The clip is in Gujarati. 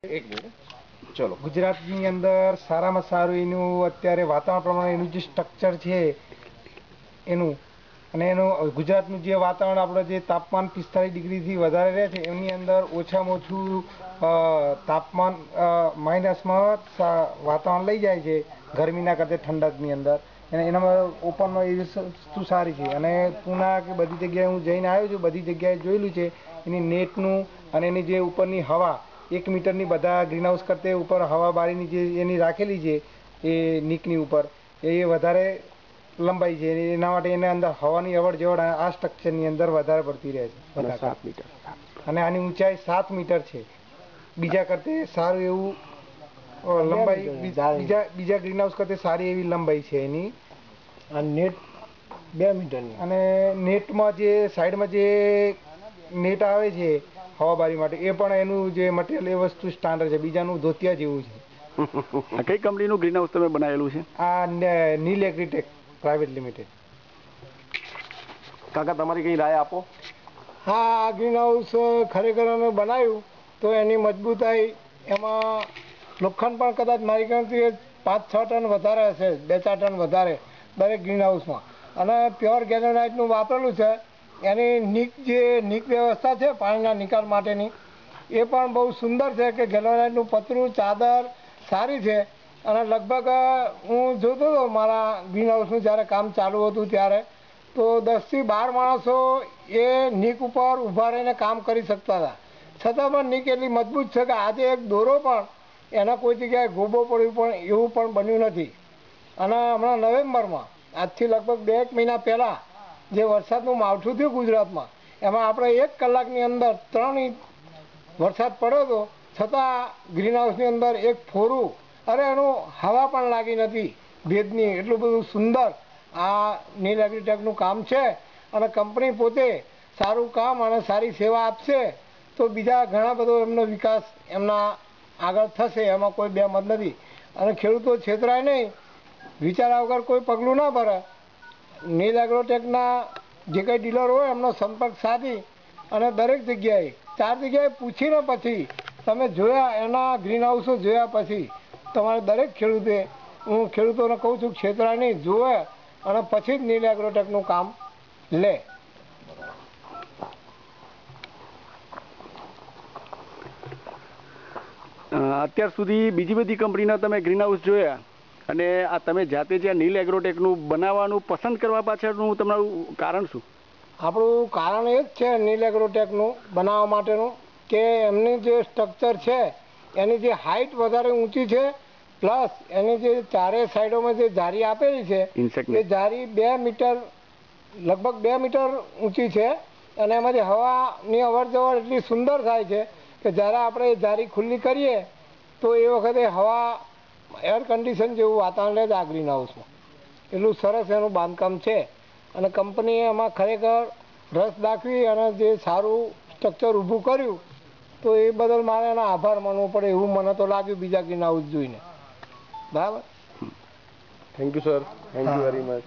એક મિનિટ ચલો ગુજરાતની અંદર સારામાં સારું એનું અત્યારે વાતાવરણ પ્રમાણે એનું જે સ્ટ્રક્ચર છે એનું અને એનું ગુજરાતનું જે વાતાવરણ આપણે જે તાપમાન 45 ડિગ્રીથી વધારે રહે છે એની અંદર ઓછામાં ઓછું તાપમાન માઇનસમાં વાતાવરણ લઈ જાય છે ગરમીના કરતાં ઠંડકની અંદર અને એનામાં ઓપનમાં એવી વસ્તુ સારી છે અને પૂના કે બધી જગ્યાએ હું જઈને આવ્યો છું બધી જગ્યાએ જોયેલું છે એની નેટનું અને એની જે ઉપરની હવા 1 મીટરની બધા ગ્રીન હાઉસ કરતે ઉપર હવા બારીની જે એની રાખેલી છે એ નીકની ઉપર એ વધારે લંબાઈ છે એના માટે એને અંદર હવાની અવર જવર આ સ્ટ્રક્ચરની અંદર વધારે પડતી રહે છે 7 મીટર અને આની ઊંચાઈ 7 મીટર છે બીજા કરતે સારું એવું લંબાઈ બીજા ગ્રીન હાઉસ કરતે સારી એવી લંબાઈ છે એની અને નેટ 2 મીટરની અને નેટમાં જે સાઈડમાં જે નેટ આવે છે હવાબારી માટે એ પણ એનું જે મટીરિયલ એ વસ્તુ સ્ટાન્ડર્ડ છે બીજાનું ધોતિયા જેવું છે કઈ કંપનીનું ગ્રીન હાઉસ તમે બનાવેલું છે આ નીલ એગ્રીટેક પ્રાઇવેટ લિમિટેડ કાકા તમારી કઈ રાય આપો હા આ ગ્રીન હાઉસ ખરેખર અમે બનાવ્યું તો એની મજબૂતાઈ એમાં લોખંડ પણ કદાચ મારી ગણતરી 5-6 ટન વધારે હશે 2-4 ટન વધારે દરેક ગ્રીન હાઉસમાં અને પ્યોર ગેલેનાઇટનું વાપરેલું છે એની નીક વ્યવસ્થા છે પાણીના નિકાલ માટેની એ પણ બહુ સુંદર છે કે ગેલેનાઇટનું પતરું ચાદર સારી છે અને લગભગ હું જોતો હતો મારા ગ્રીન હાઉસનું જ્યારે કામ ચાલુ હતું ત્યારે તો 10થી 12 માણસો એ નીક ઉપર ઊભા રહીને કામ કરી શકતા હતા છતાં પણ નીક એટલી મજબૂત છે કે આજે એક દોરો પણ એના કોઈ જગ્યાએ ગોબો પડ્યું પણ એવું પણ બન્યું નથી અને હમણાં નવેમ્બરમાં આજથી લગભગ 2 મહિના પહેલાં જે વરસાદનું માવઠું થયું ગુજરાતમાં એમાં આપણે 1 કલાકની અંદર 3 ઇંચ વરસાદ પડ્યો હતો છતાં ગ્રીન હાઉસની અંદર એક ફોરું અરે એનું હવા પણ લાગી નથી ભેજની એટલું બધું સુંદર આ નીલ એગ્રીટેકનું કામ છે અને કંપની પોતે સારું કામ અને સારી સેવા આપશે તો બીજા ઘણા બધો એમનો વિકાસ એમના આગળ થશે એમાં કોઈ બેમત નથી અને ખેડૂતો છેતરાય નહીં વિચાર્યા વગર કોઈ પગલું ના ભરે નીલ એગ્રોટેકના જે કંઈ ડીલર હોય એમનો સંપર્ક સાધી અને દરેક જગ્યાએ 4 જગ્યાએ પૂછીને પછી તમે જોયા એના ગ્રીન હાઉસો જોયા પછી તમારે દરેક ખેડૂતે હું ખેડૂતોને કહું છું છેતરાય નહીં જોવે અને પછી જ નીલ એગ્રોટેકનું કામ લે અત્યાર સુધી બીજી બધી કંપનીના તમે ગ્રીન હાઉસ જોયા અને આ તમે જાતે જે નીલ એગ્રોટેકનું બનાવવાનું પસંદ કરવા પાછળનું તમારું કારણ શું આપણું કારણ એ જ છે નીલ એગ્રોટેકનું બનાવવા માટેનું કે એમની જે સ્ટ્રક્ચર છે એની જે હાઇટ વધારે ઊંચી છે પ્લસ એની જે ચારે સાઈડોમાં જે જારી આપેલી છે એ જારી 2 મીટર લગભગ 2 મીટર ઊંચી છે અને એમાં જે હવાની અવર જવર એટલી સુંદર થાય છે કે જ્યારે આપણે એ જારી ખુલ્લી કરીએ તો એ વખતે હવા એર કન્ડિશન જેવું વાતાવરણ રહે છે આ ગ્રીન હાઉસમાં એટલું સરસ એનું બાંધકામ છે અને કંપનીએ એમાં ખરેખર રસ દાખવી અને જે સારું સ્ટ્રક્ચર ઊભું કર્યું તો એ બદલ મારે એનો આભાર માનવો પડે એવું મને તો લાગ્યું બીજા ગ્રીન હાઉસ જોઈને બરાબર thank you sir thank you very much